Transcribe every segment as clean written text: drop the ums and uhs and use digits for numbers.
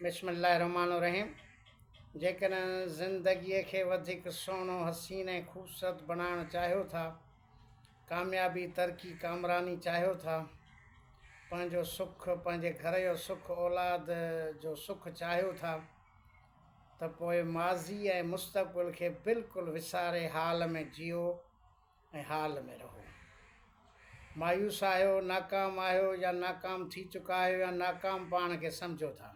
बिस्मिल्लाहिर्रहमानिर्रहीम। जेकॾहिं ज़िंदगीअ खे वधीक सुहिणो हसीन ऐं ख़ूबसूरत बणाइणु चाहियो था, कामयाबी तरक़ी कामरानी चाहियो था, पंहिंजो सुख, पंहिंजे घर जो सुख, औलाद जो सुख चाहियो था, त पोइ माज़ी ऐं मुस्तक़बिल खे बिल्कुलु विसारे हाल में जियो ऐं हाल में रहो। मायूस आहियो, नाकाम आहियो या नाकाम थी चुका आहियो या नाकाम पाण खे सम्झो था,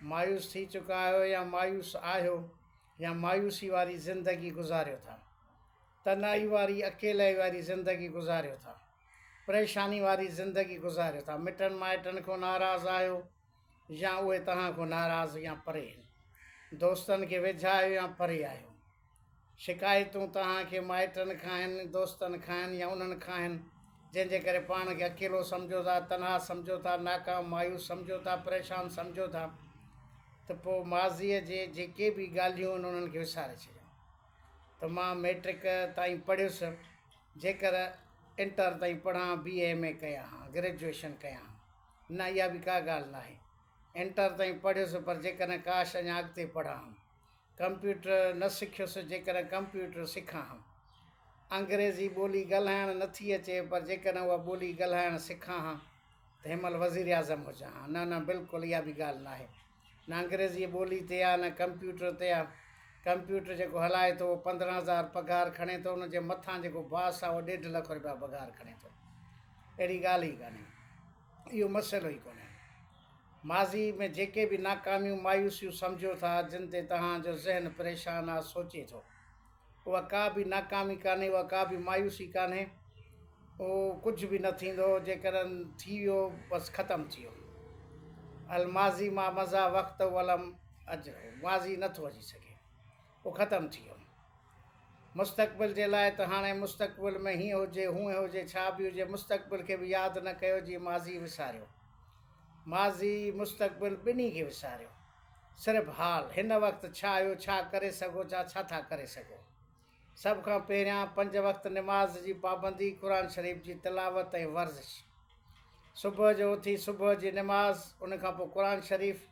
मायूस थी चुका आहियो या मायूस आहियो या मायूसी वारी ज़िंदगी गुज़ारियो था, तन्हाई वारी अकेले वारी ज़िंदगी गुज़ारियो था, परेशानी वारी ज़िंदगी गुज़ारियो था, मिटनि माइटनि खां नाराज़ आहियो या उहे तव्हां खां नाराज़ या परे, दोस्तनि खे वेझा आहियो या परे आहियो, शिकायतूं तव्हांखे माइटनि खां आहिनि, दोस्तनि खां आहिनि या उन्हनि खां आहिनि, जंहिंजे करे पाण खे अकेलो सम्झो था, तनहा सम्झो था, नाकाम मायूस सम्झो था, परेशान सम्झो था, त पोइ माज़ीअ जे जेके बि ॻाल्हियूं आहिनि उन्हनि खे विसारे छॾियो। त मां मैट्रिक ताईं पढ़ियुसि, जेकर इंटर ताईं पढ़ां, BA में कयां हा, ग्रेजुएशन कयां हा, न इहा बि का ॻाल्हि न आहे। इंटर ताईं पढ़ियुसि, पर जेकॾहिं काश अञा अॻिते पढ़ां, कंप्यूटर न सिखियुसि, जेकॾहिं कंप्यूटर सिखां हा, अंग्रेज़ी ॿोली ॻाल्हाइणु नथी अचे, पर जेकॾहिं उहा ॿोली ॻाल्हाइणु सिखां हा त हिनमहिल वज़ीर आज़म हुजां हा। न बिल्कुलु इहा बि ॻाल्हि न आहे। न अंग्रेज़ी ॿोली ते आहे, न कंप्यूटर ते आहे। कंप्यूटर जेको हलाए थो 15,000 पघार खणे थो, उनजे मथां जेको बास आहे उहो 1.5 लख रुपया पघार खणे थो। अहिड़ी ॻाल्हि ई कान्हे, इहो मसइलो ई कोन्हे। माज़ी में जेके बि नाकामियूं मायूसियूं सम्झो था, जिन ते तव्हांजो ज़हन परेशान आहे, सोचे थो, उहा का बि नाकामी कान्हे, उहा का बि मायूसी कान्हे, उहो कुझु बि न थींदो। जेकॾहिं थी वियो बसि ख़तमु थी वियो। अलमाज़ी मां मज़ा वक़्तु वलम अजरो, माज़ी नथो अची सघे, उहो ख़तमु थी वियो। मुस्तक़बिल जे लाइ त हाणे मुस्तक़बिल में हीअं हुजे, हूअं हुजे, छा बि हुजे, मुस्तक़बिल खे बि यादि न कयो, जीअं माज़ी विसारियो। माज़ी मुस्तक़बिल ॿिन्ही खे विसारियो। सिर्फ़ु हाल, हिन वक़्तु छा आहियो, छा करे सघो, छा था करे सघो। सभ खां पहिरियां 5 वक़्त निमाज़ जी पाबंदी, क़ुर शरीफ़ जी तिलावत ऐं वर्ज़िश। सुबुह जो उथी सुबुह जी निमाज़, उन खां पोइ क़ुर शरीफ़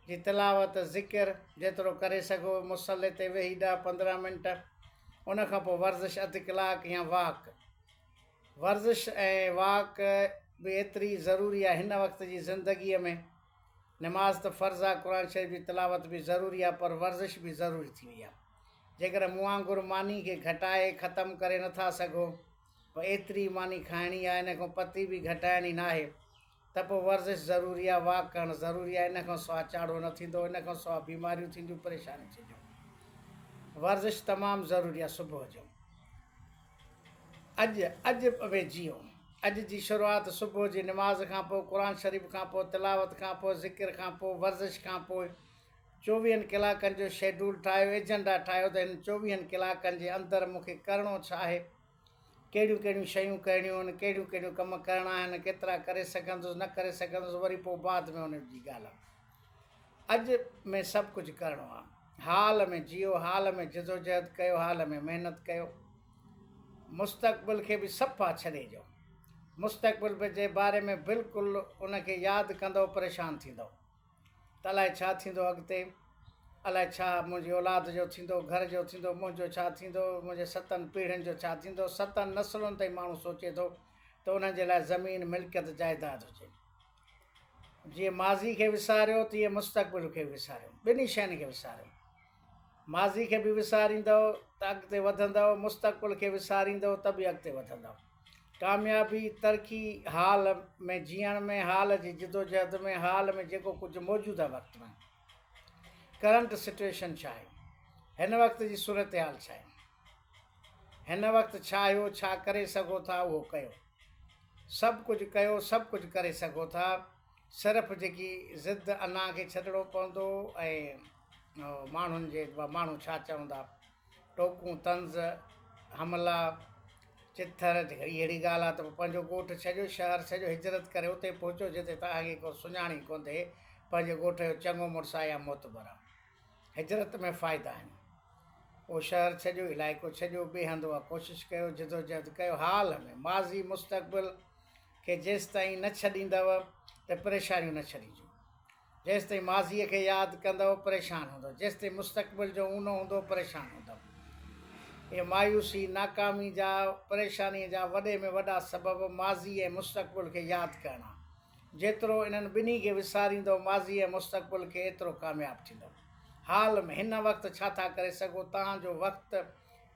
जी तिलावत, ज़िकिर जेतिरो करे सघो, मुसले ते वेही 10-15 मिंट, उन खां पोइ वर्ज़िश अधु कलाकु या वॉक। वर्ज़िश ऐं वॉक बि एतिरी ज़रूरी आहे हिन वक़्त जी ज़िंदगीअ में। निमाज़ त फ़र्ज़ु आहे, क़ुर शरीफ़ जी तिलावत बि ज़रूरी आहे, पर वर्ज़िश बि ज़रूरी थी वई आहे। जेकर मूं वांगुरु मानी खे घटाए ख़तमु करे नथा सघो, पोइ एतिरी मानी खाइणी आहे, इन खां पती बि घटाइणी न आहे, त पोइ वर्ज़िश ज़रूरी आहे, वॉक करणु ज़रूरी आहे। इन खां सवाइ चाढ़ो न थींदो, इन खां सवाइ बीमारियूं थींदियूं, परेशानियूं थींदियूं। वर्ज़िश तमामु ज़रूरी आहे सुबुह जो। अॼु में जियो। अॼु जी शुरूआति सुबुह जी निमाज़ खां पोइ, क़ुर शरीफ़ खां पोइ, तिलावत खां पोइ, ज़िकिर खां पोइ, वर्ज़िश खां पोइ 24 कलाकनि जो शेड्यूल ठाहियो, एजेंडा ठाहियो त हिन 24 कलाकनि जे अंदरि मूंखे करिणो छा आहे, कहिड़ियूं कहिड़ियूं शयूं करणियूं आहिनि, कहिड़ियूं कहिड़ियूं कम करणा आहिनि, केतिरा करे सघंदुसि, न करे सघंदुसि, वरी पोइ बाद में उन जी ॻाल्हि आहे। अॼु में सभु कुझु करिणो आहे। हाल में जियो, हाल में जदोजहद कयो, हाल में महिनत कयो। मुस्तक़बिल खे बि सफ़ा छॾे ॾियो। मुस्तक़बिल जे बारे में बिल्कुलु उनखे यादि कंदो परेशान थींदो, त अलाए छा थींदो अॻिते, अलाए छा मुंहिंजी औलाद जो थींदो, घर जो थींदो, मुंहिंजो छा थींदो, मुंहिंजे 7 पीढ़ियुनि जो छा थींदो। 7 नसलुनि ताईं माण्हू सोचे थो त उन्हनि जे लाइ ज़मीन मिल्कियत जाइदाद हुजे। जीअं माज़ी खे विसारियो, तीअं मुस्तक़बिल खे विसारियो, ॿिन्ही शयुनि खे विसारियो। माज़ी खे बि विसारींदव त अॻिते वधंदव, मुस्तक़बिल खे विसारींदव त बि अॻिते वधंदव। कामयाबी तरक़ी हाल में जीअण में, हाल जी जदोजहद में, हाल में जेको कुझु मौजूदा वक़्त में, करंट सिचुएशन छा आहे, हिन वक़्त जी सूरत हाल छा आहे, हिन वक़्तु छा आहियो, छा करे सघो था, उहो कयो। सभु कुझु कयो, सभु कुझु करे सघो था। सिर्फ़ु जेकी ज़िद अना खे छॾिणो पवंदो, ऐं माण्हुनि जे माण्हू छा चवंदा, टोकूं, तंज़, हमला, चिथर, अहिड़ी ॻाल्हि आहे त पोइ पंहिंजो ॻोठु छॾियो, शहर छॾियो, हिजरत करे उते पहुचो जिते तव्हांखे को सुञाणी कोन थिए, पंहिंजे ॻोठ जो चङो मुड़ुसु आहे या मोतबर आहे। हिजरत में फ़ाइदा आहिनि। उहो शहर छॾियो, इलाइक़ो छॾियो, ॿिए हंधि उहा कोशिशि कयो, जदोजहद कयो। हाल में माज़ी मुस्तक़बिल खे जेसि ताईं न छॾींदव त परेशानियूं न छॾीजो। जेसि ताईं माज़ीअ खे यादि कंदव परेशान हूंदव, जेसि ताईं मुस्तक़बिल जो ऊनो हूंदो परेशान हूंदव। इहे मायूसी नाकामी जा परेशानीअ जा वॾे में वॾा सबब माज़ी ऐं मुस्तक़बिल खे यादि करणु आहे। जेतिरो इन्हनि ॿिन्ही खे विसारींदव माज़ी ऐं मुस्तक़बिल खे एतिरो कामयाबु थींदव। हाल में हिन वक़्तु छा था करे सघो, तव्हांजो वक़्तु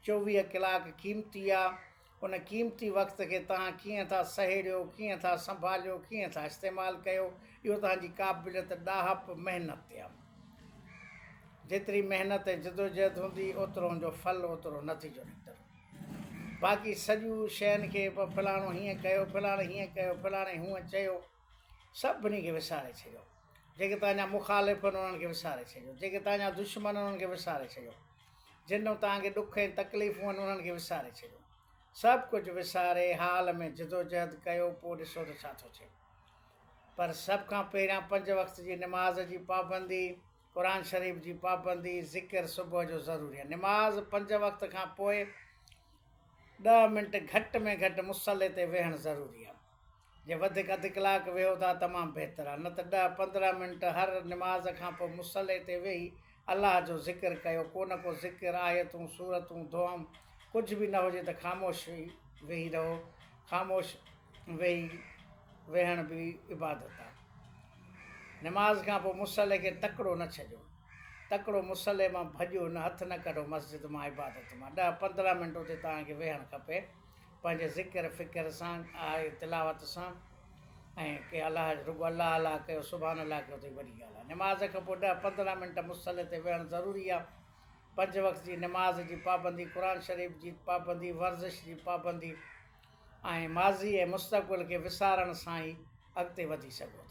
24 कलाक क़ीमती आहे। उन क़ीमती वक़्त खे तव्हां कीअं था सहेड़ियो, कीअं था संभालियो, कीअं था इस्तेमालु कयो, इहो तव्हांजी क़ाबिलियत ॾाहप महिनत ते आहे। जेतिरी महिनत ऐं जदोजहद हूंदी ओतिरो हुनजो फल, ओतिरो नतीजो निकितल। बाक़ी सॼियूं शयुनि खे फलाणो हीअं कयो, फलाणे हीअं कयो, फलाणे हूअं चयो, सभिनी खे विसारे छॾियो। जेके तव्हांजा मुखालिफ़ आहिनि उन्हनि खे विसारे छॾियो, जेके तव्हांजा दुश्मन आहिनि उन्हनि खे विसारे छॾियो, जिन तव्हांखे ॾुख ऐं तकलीफ़ूं आहिनि उन्हनि खे विसारे छॾियो। सभु कुझु विसारे हाल में जदोजहद कयो, पोइ ॾिसो त छा थो थिए। पर सभ खां पहिरियां 5 वक़्त जी निमाज़ जी पाबंदी, क़ुर शरीफ़ जी पाबंदी, ज़िक्र सुबुह जो ज़रूरी आहे। निमाज़ 5 वक़्त खां पोइ 10 मिंट घटि में घटि मुसले ते वेहणु ज़रूरी आहे। जे वधीक अधु कलाकु वेहो था तमामु बहितरु आहे, न त 10-15 मिंट हर निमाज़ खां पोइ मुसले ते वेही अलाह जो ज़िक्र कयो। को न को ज़िक्र, आयतूं, सूरतूं, दुआऊं, कुझु बि न हुजे त ख़ामोश वेही रहो। ख़ामोश वेहण बि इबादत आहे। निमाज़ खां पोइ मुसले खे तकिड़ो न छॾियो, तकिड़ो मुसले मां भॼो न, हथु न कढो मस्जिद मां, इबादत मां। 10-15 मिंट उते तव्हांखे वेहणु खपे पंहिंजे ज़िक्र फ़िक्र सां, आहे तिलावत सां, ऐं के अलाह रुॻो अलाह अलाह कयो, सुभान अलाह कयो, त वॾी ॻाल्हि आहे। निमाज़ खां पोइ 10-15 मिंट मुसले ते वेहणु ज़रूरी आहे। 5 वक़्त जी निमाज़ जी पाबंदी, क़ुर शरीफ़ जी पाबंदी, वर्ज़िश जी पाबंदी, ऐं माज़ी ऐं मुस्तक़बिल खे विसारण सां ई अॻिते वधी सघो।